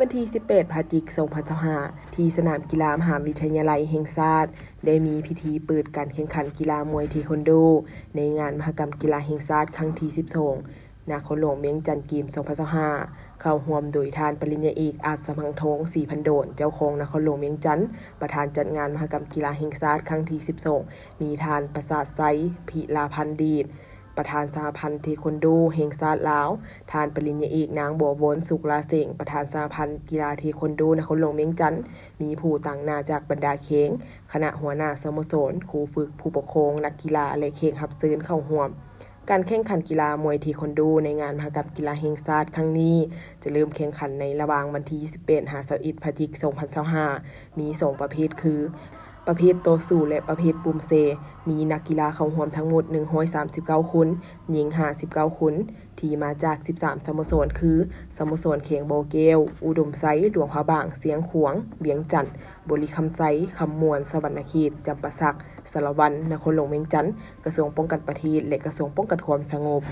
วันที่18 พฤศจิกายน 2025ที่สนามกีฬามหาวิทยาลัยแห่งชาติได้มีพิธีเปิดการแข่งขันกีฬามวยเทควันโดในงานมหกรรมกีฬาแห่งชาติครั้งที่12นครหลวงเวียงจันทร์เกม 2025เข้าร่วมโดยท่านปริญญาเอกอาจสมังทองศรีพันโดนเจ้าของนครหลวงเวียงจันทร์ประธานจัดงานมหกรรมกีฬาแห่งชาติครั้งที่12มีท่านประสาทไซพิลาพันธ์ดีษประธานสหพันธ์เทควันโดแห่งชาติลาวท่านปริญญาเอกนางบัววนสุขลาเสงประธานสหพันธ์กีฬาเทควันโดนครหลวงเวียงจันทร์มีผู้ต่างหน้าจากบรรดาเค้งคณะหัวหน้าสโมสรครูฝึกผู้ปกครองนักกีฬาและเค้งรับเชิญเข้าร่วมการแข่งขันกีฬามวยเทควันโดในงานมหกรรมกีฬาแห่งชาติครั้งนี้จะเริ่มแข่งขันในระหว่างวันที่28-21 พฤศจิกายน 2025มี2ประเภทคือประเภทโตสู้และประเภทปุ่มเซมีนักกีฬาเข้าร่วมทั้งหมด139คนหญิง59คนที่มาจาก13สโมสรคือสโมสรเขียงโบเกลอุดมไซหลวงพระบางเสียงขวงเวียงจันทน์บริคำไซคำมวนสวรรณเขตจำปาสักสารวันนครหลวงเวียงจันทน์กระทรวงป้องกันประเทศและกระทรวงป้องกันความสงบ